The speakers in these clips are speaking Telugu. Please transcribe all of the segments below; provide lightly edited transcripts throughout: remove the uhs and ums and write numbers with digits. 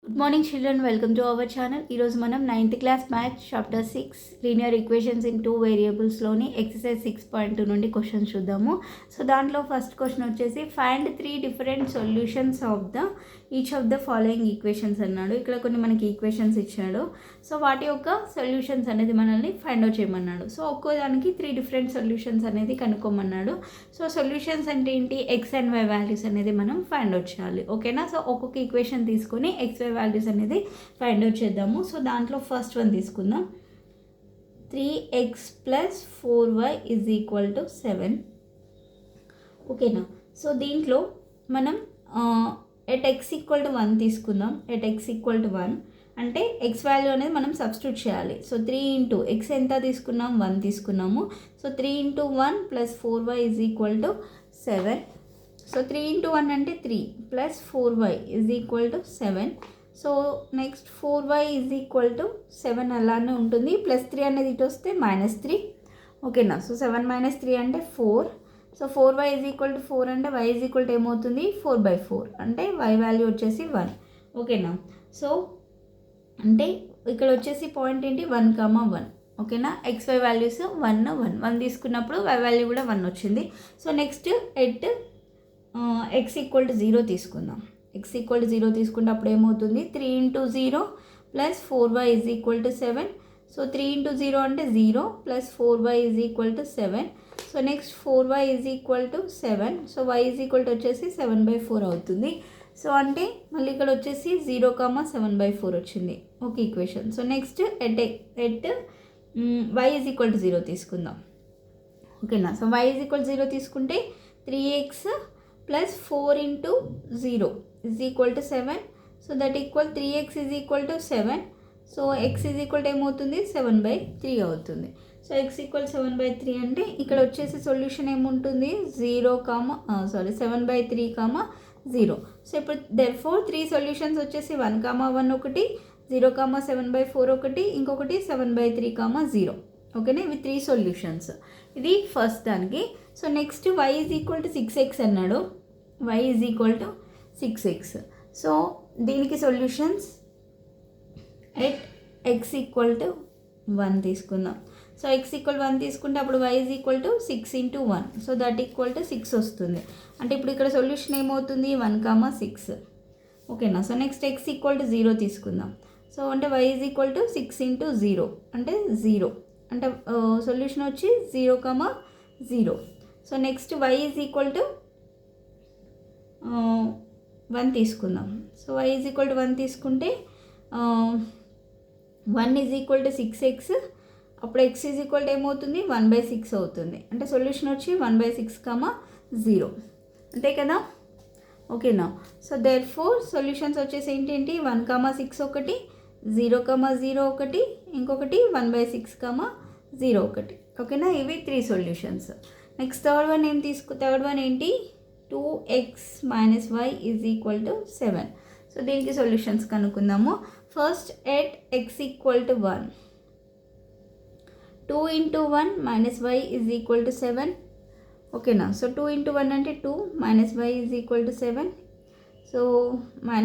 Good morning children, welcome to our channel. ఈరోజు మనం 9th class maths chapter 6 linear equations in 2 వేరియబుల్స్లోని ఎక్సర్సైజ్ 6.2 నుండి క్వశ్చన్స్ చూద్దాము. సో దాంట్లో ఫస్ట్ క్వశ్చన్ వచ్చేసి find 3 different solutions of each of the following equations అన్నాడు. ఇక్కడ కొన్ని మనకి ఈక్వేషన్స్ ఇచ్చాడు. సో వాటి యొక్క సొల్యూషన్స్ అనేది మనల్ని ఫైండ్ అవుట్ చేయమన్నాడు. సో ఒక్కో దానికి 3 డిఫరెంట్ సొల్యూషన్స్ అనేది కనుక్కోమన్నాడు. సో సొల్యూషన్స్ అంటే ఏంటి, ఎక్స్ అండ్ వై వాల్యూస్ అనేది మనం ఫైండ్ అవుట్ చేయాలి. ఓకేనా. సో ఒక్కొక్క ఈక్వేషన్ తీసుకొని ఎక్స్ వై వాల్యూస్ అనేది ఫైండ్ అవుట్ చేద్దాము. సో దాంట్లో ఫస్ట్ వన్ తీసుకుందాం. 3x + 4y = 7. ఓకేనా. సో దీంట్లో మనం ఎట్ x = 1 తీసుకుందాం. ఎట్ x = 1 అంటే ఎక్స్ వాల్యూ అనేది మనం సబ్స్టిట్యూట్ చేయాలి. సో 3 ఇంటూ ఎక్స్ ఎంత తీసుకున్నాం, 1 తీసుకున్నాము. So 3 × 1 + 4y = 7. సో 3 × 1 అంటే 3 + 4y = 7. సో నెక్స్ట్ 4y = 7 అలానే ఉంటుంది. +3 అనేది ఇటు వస్తే -3. ఓకేనా. సో 7 - 3 అంటే 4. సో 4y = 4 అంటే y ఏమవుతుంది, 4/4 అంటే y వాల్యూ వచ్చేసి 1. ఓకేనా. సో అంటే ఇక్కడ వచ్చేసి పాయింట్ ఏంటి, 1, 1. ఓకేనా. xy వాల్యూస్ 1 తీసుకున్నప్పుడు y వాల్యూ కూడా 1 వచ్చింది. సో నెక్స్ట్ ఎట్ x = 0 తీసుకుందాం. x = 0 తీసుకుంటే అప్పుడు ఏమవుతుంది, 3 × 0 + 4y = 7. సో 3 × 0 అంటే 0 + 4y = 7. So next 4y = 7. So y వచ్చేసి 7/4 అవుతుంది. సో అంటే మళ్ళీ ఇక్కడ వచ్చేసి 0, 7/4 వచ్చింది. Okay equation. So next at y = 0 తీసుకుందాం. ఓకేనా. సో y = 0 తీసుకుంటే 3x + 4 × 0 = 7. So that equal 3x = 7. So x ఏమవుతుంది, 7/3 అవుతుంది. సో x = 7/3 అంటే ఇక్కడ వచ్చేసి సొల్యూషన్ ఏముంటుంది, 7/3, 0. సో ఇప్పుడు దెర్ఫోర్ 3 సొల్యూషన్స్ వచ్చేసి 1, 1 ఒకటి, 0, 7/4 ఒకటి, ఇంకొకటి 7/3, 0. ఓకేనా. ఇవి 3 సొల్యూషన్స్. ఇది ఫస్ట్ దానికి. సో నెక్స్ట్ y = 6x అన్నాడు. y = 6x. సో దీనికి సొల్యూషన్స్ ఎట్ x = 1 తీసుకుందాం. సో x = 1 తీసుకుంటే అప్పుడు y = 6 × 1. So that equal to 6 వస్తుంది. అంటే ఇప్పుడు ఇక్కడ సొల్యూషన్ ఏమవుతుంది, 1, 6. ఓకేనా. సో నెక్స్ట్ x = 0 తీసుకుందాం. సో అంటే y = 6 × 0 అంటే 0. అంటే సొల్యూషన్ వచ్చి 0, 0. సో నెక్స్ట్ y = 1 తీసుకుందాం. సో y = 1 తీసుకుంటే 1 = 6x. అప్పుడు x ఏమవుతుంది, 1/6 అవుతుంది. అంటే సొల్యూషన్ వచ్చి 1/6, 0. అంతే కదా. ఓకేనా. సో దేర్ఫోర్ సొల్యూషన్స్ వచ్చేసి ఏంటి, 1, 6 ఒకటి, 0, 0 ఒకటి, ఇంకొకటి 1/6, 0 ఒకటి. ఓకేనా. ఇవి 3 సొల్యూషన్స్. నెక్స్ట్ థర్డ్ వన్ ఏంటి, 2x - y = 7. సో దీనికి సొల్యూషన్స్ కనుక్కుందాము. First at x = 1. 2 × 1 - y = 7. ఓకేనా. సో 2 × 1 అంటే 2 - y = 7. So -y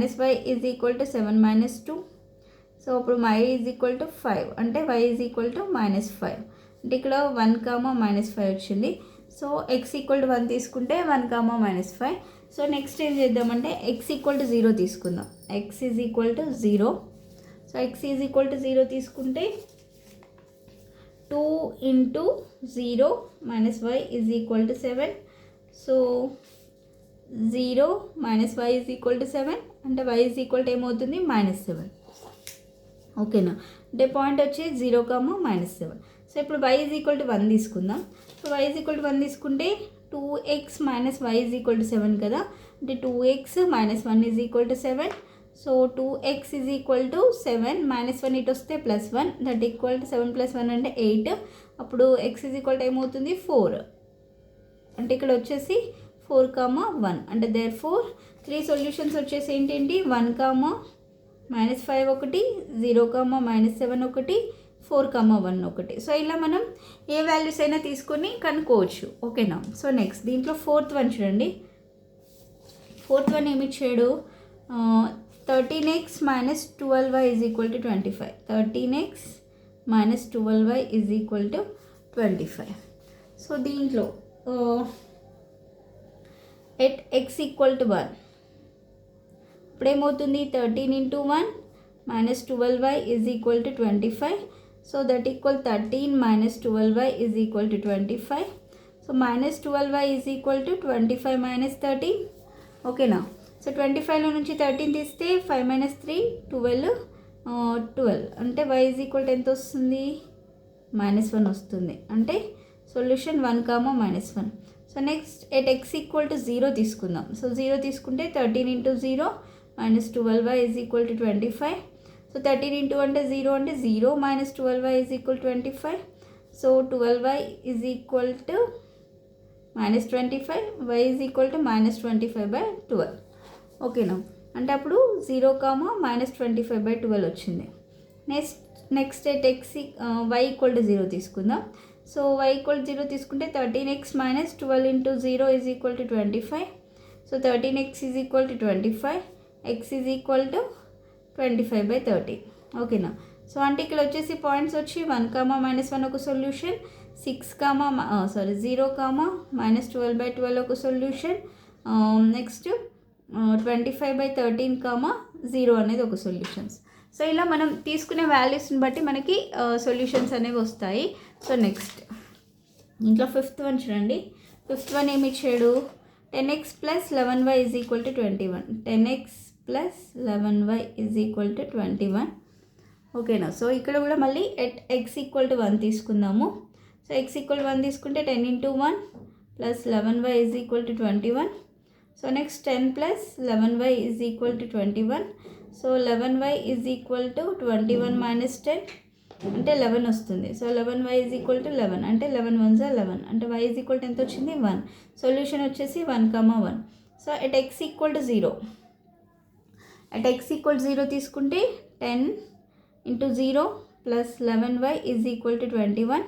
= 7 - 2. సో అప్పుడు y = 5 అంటే y = -5. అంటే ఇక్కడ 1, -5 వచ్చింది. సో x = 1 తీసుకుంటే 1, -5. సో నెక్స్ట్ ఏం చేద్దామంటే x = 0 తీసుకుందాం. x = 0. సో x = 0 తీసుకుంటే 2 × 0 - y = 7. సో 0 - y = 7 అంటే y ఏమవుతుంది, -7. ఓకేనా. అంటే పాయింట్ వచ్చి 0, -7. సో ఇప్పుడు y = 1 తీసుకుందాం. సో y = 1 తీసుకుంటే 2x - y = 7 కదా. అంటే 2x - 1 = 7. సో 2x = 7, -1 ఇటు వస్తే +1, దట్ ఈక్వల్ టు 7 + 1 అంటే 8. అప్పుడు x ఏమవుతుంది, 4. అంటే ఇక్కడ వచ్చేసి 4, 1. అంటే దేర్ఫోర్ 3 సొల్యూషన్స్ వచ్చేసి ఏంటి, 1, -5 ఒకటి, 0, -7 ఒకటి, 4, 1 ఒకటి. సో ఇలా మనం ఏ వాల్యూస్ అయినా తీసుకొని కనుక్కోవచ్చు. ఓకేనా. సో నెక్స్ట్ దీంట్లో ఫోర్త్ వన్ చూడండి. ఫోర్త్ వన్ ఏమి ఇచ్చాడు, 13x minus 12y is equal to 25. 13x minus 12y is equal to 25. So దీంట్లో at x equal to 1 ఇప్పుడేమవుతుంది 13 into 1 minus 12y is equal to 25. So that equal 13 minus 12y is equal to 25. So minus 12y is equal to 25 minus 13. ఓకేనా. సో 25లో నుంచి 13 తీస్తే 5 minus 3 12 అంటే y is equal to ఎంత వస్తుంది, -1 వస్తుంది. అంటే solution 1, -1. So next at x equal to 0 తీసుకుందాం. సో 0 తీసుకుంటే 13 into 0 minus 12y is equal to 25. So 13 into అంటే 0 అంటే 0 minus 12y is equal to 25. So 12y is equal to minus 25, y is equal to minus 25/12. ఓకేనా. అంటే అప్పుడు 0, minus 25/12 వచ్చింది. Next at x y equal to 0 తీసుకుందాం. సో y ఈక్వల్ టు 0 తీసుకుంటే 13x minus 12 into 0 is equal to 25. So 13x is equal to 25, x is equal to 25/30. ఓకేనా. సో అంటే ఇక్కడ వచ్చేసి పాయింట్స్ వచ్చి 1, -1 ఒక సొల్యూషన్, 0, minus 12/12 ఒక సొల్యూషన్, నెక్స్ట్ 25/13, 0 అనేది ఒక సొల్యూషన్స్. సో ఇలా మనం తీసుకునే వాల్యూస్ని బట్టి మనకి సొల్యూషన్స్ అనేవి వస్తాయి. సో నెక్స్ట్ ఇంట్లో 5th వన్ చూడండి. 5th వన్ ఏమి ఇచ్చాడు, 10x plus 11y is equal to 21. 10x plus 11y is equal to 21. ఓకేనా. సో ఇక్కడ కూడా మళ్ళీ ఎట్ x ఈక్వల్ టు 1 తీసుకుందాము. సో x ఈక్వల్ టు 1 తీసుకుంటే 10 into 1 plus 11y is equal to 21. So next 10 plus 11y is equal to 21. So 11y is equal to 21 minus 10 అంటే 11 వస్తుంది. So 11y is equal to 11 అంటే 11 1s are 11 అంటే y is equal to ఎంత వచ్చింది, 1. సొల్యూషన్ వచ్చేసి 1, 1. So at x equal to 0, at x equal to 0 తీసుకుంటే 10 into 0 plus 11y is equal to 21.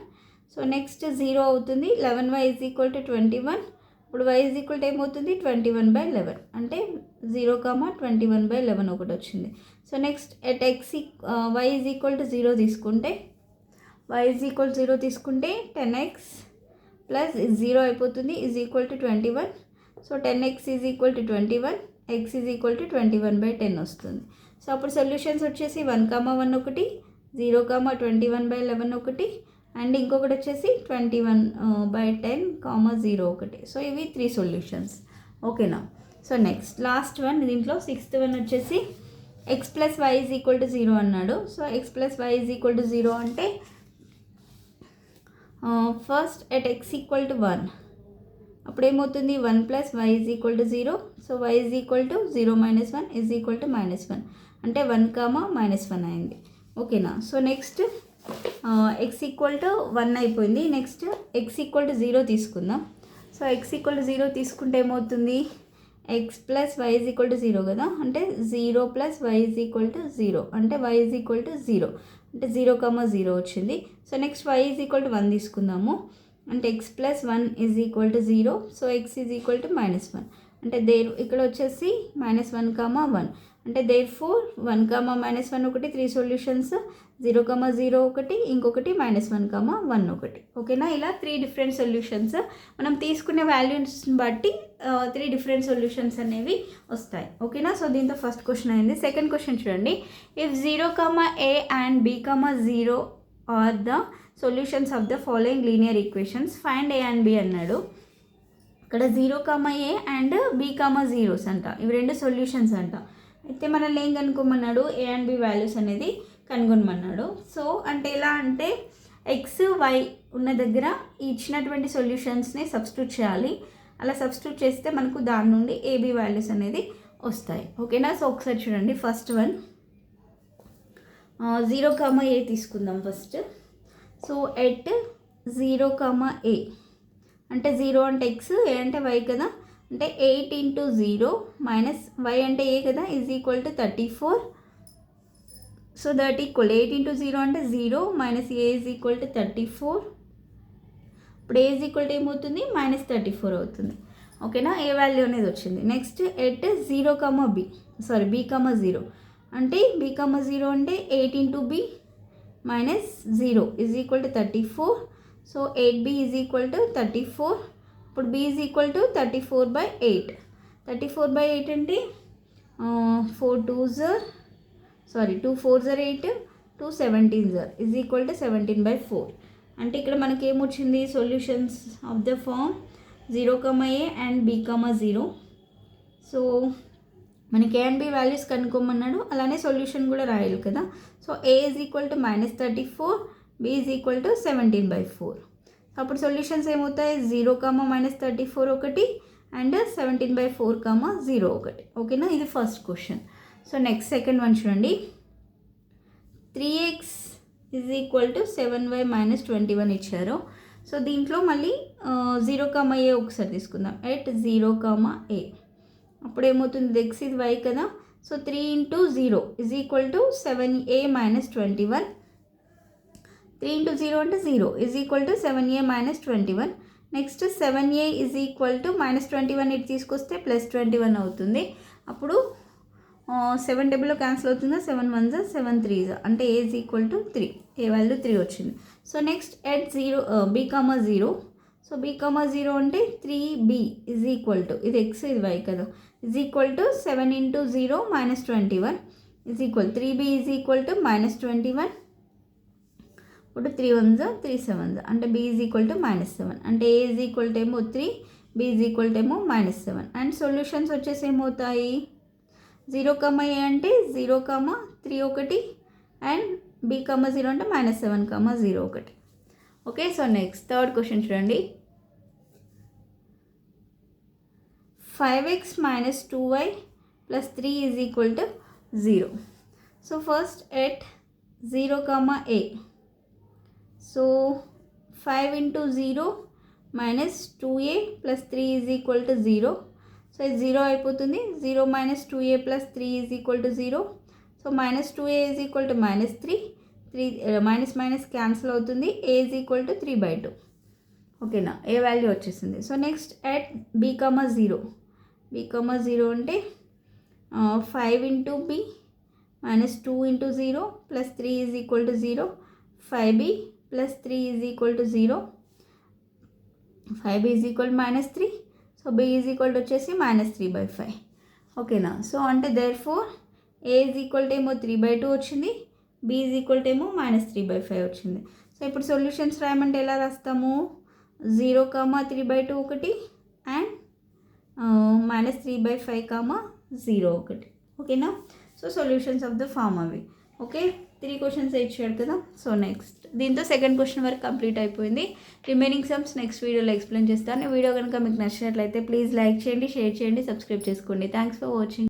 So next 0 అవుతుంది, 11y is equal to 21. ఇప్పుడు y is equal to ఏమవుతుంది, 21/11 అంటే 0, 21/11 ఒకటి వచ్చింది. So next at x y is equal to 0 తీసుకుంటే, y is equal to 0 తీసుకుంటే 10x ప్లస్ 0 అయిపోతుంది is equal to 21. So 10x is equal to 21, x is equal to 21/10 వస్తుంది. సో అప్పుడు సొల్యూషన్స్ వచ్చేసి 1, 1 ఒకటి, 0, 21/11 ఒకటి, అండ్ ఇంకొకటి వచ్చేసి 21/10, 0 ఒకటి. సో ఇవి 3 సొల్యూషన్స్. ఓకేనా. సో నెక్స్ట్ లాస్ట్ వన్ దీంట్లో 6th వన్ వచ్చేసి x plus y is equal to 0 అన్నాడు. So x plus y is equal to 0 అంటే first at x equal to 1 అప్పుడు ఏమవుతుంది, 1 plus y is equal to 0. So y is equal to 0 minus 1 is equal to -1 అంటే 1, -1 అయింది. ఓకేనా. So next x equal to 1 అయిపోయింది. నెక్స్ట్ x ఈక్వల్ టు 0 తీసుకుందాం. సో x ఈక్వల్ టు 0 తీసుకుంటే ఏమవుతుంది, x plus y is equal to 0 కదా, అంటే 0 plus y is equal to 0 అంటే y is equal to 0 అంటే 0, 0 వచ్చింది. So next y is equal to 1 తీసుకుందాము. అంటే x plus 1 is equal to 0. So x is equal to -1 అంటే ఇక్కడ వచ్చేసి -1, 1 అంటే therefore 1, -1 ఒకటి 3 సొల్యూషన్స్, 0, 0 ఒకటి, ఇంకొకటి -1, 1 ఒకటి. ఓకేనా. ఇలా 3 డిఫరెంట్ సొల్యూషన్స్ మనం తీసుకునే వాల్యూస్ని బట్టి 3 డిఫరెంట్ సొల్యూషన్స్ అనేవి వస్తాయి. ఓకేనా. సో దీంతో ఫస్ట్ క్వశ్చన్ అయింది. సెకండ్ క్వశ్చన్ చూడండి. If 0, a and b, 0 are the solutions of the following linear equations, find a and b అన్నాడు. ఇక్కడ 0, a అండ్ b, 0s అంట. ఇవి 2 సొల్యూషన్స్ అంట. అయితే మనల్ని ఏం కనుక్కోమన్నాడు, a and b వాల్యూస్ అనేది కనుగొనమన్నాడు. సో అంటే ఎలా అంటే x, y ఉన్న దగ్గర ఇచ్చినటువంటి సొల్యూషన్స్ని సబ్స్టిట్యూట్ చేయాలి. అలా సబ్స్టిట్యూట్ చేస్తే మనకు దాని నుండి ab వాల్యూస్ అనేది వస్తాయి. ఓకేనా. సో ఒకసారి చూడండి. ఫస్ట్ వన్ 0, a తీసుకుందాం ఫస్ట్. సో ఎట్ 0, a అంటే 0 అంటే x, a అంటే y కదా, అంటే 8 into 0 minus y అంటే a కదా is equal to 34. So that equal 8 into 0 అంటే 0 minus a is equal to 34. ఇప్పుడు a ఈజ్ ఈక్వల్ టు ఏమవుతుంది, -34 అవుతుంది. ఓకేనా. ఏ వాల్యూ అనేది వచ్చింది. Next at 0, b sorry B comma 0 అంటే బీ కామా 0 అంటే 8 into B minus 0 is equal to 34. So 8b is equal to 34. ఇప్పుడు b ఈజ్ ఈక్వల్ టు 34/8. 34/8 అంటే 2 4s are 8, 2 17s are is equal to 17/4. అంటే ఇక్కడ మనకి ఏమొచ్చింది solutions of the form 0, a and b, 0. So మనకి ఏ అండ్ బి వాల్యూస్ కనుక్కోమన్నాడు, అలానే సొల్యూషన్ కూడా రాయాలి కదా. So a is equal to -34, b is equal to 17/4. అప్పుడు సొల్యూషన్స్ ఏమవుతాయి 0, -34 ఒకటి అండ్ 17/4, 0 ఒకటి. ఓకేనా, ఇది first question. So next second one చూడండి. 3x is equal to 7y - 21 ఇచ్చారు. సో దీంట్లో మళ్ళీ 0, a ఒకసారి తీసుకుందాం. ఎట్ 0, a అప్పుడు ఏమవుతుంది x ఇది y కదా. So 3 into 0 is equal to 7a - 21. 3 into 0 అంటే 0 is equal to 7a - 21. Next 7a is equal to -21 ఇటు తీసుకొస్తే +21 అవుతుంది. అప్పుడు 7 డబుల్లో క్యాన్సిల్ అవుతుందా, 7 1s 7 3s అంటే a is equal to 3, A value 3 వచ్చింది. So next at 0 b, 0. So b, 0 అంటే 3b ఈజ్ ఈక్వల్ టు ఇది x ఇది y కదా, is equal to 7 into 0 -21 is equal 3b is equal to -21. ఇప్పుడు 3 1s 3 7s అంటే b ఈజ్ ఈక్వల్ టు -7 అంటే a ఈజ్ ఈక్వల్ టు ఏమో 3, b ఈజ్ ఈక్వల్ టు ఏమో -7. అండ్ సొల్యూషన్స్ వచ్చేసి ఏమవుతాయి 0, a అంటే 0, 3 ఒకటి అండ్ b, 0 అంటే -7, 0 ఒకటి. Okay, so next third question చూడండి. 5x - 2y + 3 is equal to 0. So first at 0, a. So 5 into 0 - 2a + 3 is equal to 0. So ఇది 0 అయిపోతుంది. 0 - 2a + 3 is equal to 0. So -2a is equal to -3, 3 minus cancel అవుతుంది. a is equal to 3/2. ఓకేనా, ఏ వాల్యూ వచ్చేసింది. So next at b, 0. b, 0 అంటే 5 into b - 2 into 0 + 3 is equal to 0. 5b + 3 is equal to 0. 5b is equal to -3. So b is equal to వచ్చేసి -3/5. ఓకేనా, సో అంటే therefore a is equal to ఏమో 3/2 వచ్చింది, b ఈజ్ ఈక్వల్ టు ఏమో -3/5 వచ్చింది. సో ఇప్పుడు సొల్యూషన్స్ రాయమంటే ఎలా రాస్తాము 0, 3/2 ఒకటి అండ్ -3/5, 0 ఒకటి. ఓకేనా, so solutions of the form అవి. ఓకే, 3 క్వశ్చన్స్ ఇచ్చాడు కదా. సో నెక్స్ట్ దీంతో సెకండ్ క్వశ్చన్ వరకు కంప్లీట్ అయిపోయింది. రిమైనింగ్ సమ్స్ నెక్స్ట్ వీడియోలో ఎక్స్ప్లెయిన్ చేస్తాను. వీడియో కనుక మీకు నచ్చినట్లయితే ప్లీజ్ లైక్ చేయండి, షేర్ చేయండి, సబ్స్క్రైబ్ చేసుకోండి. Thanks for watching.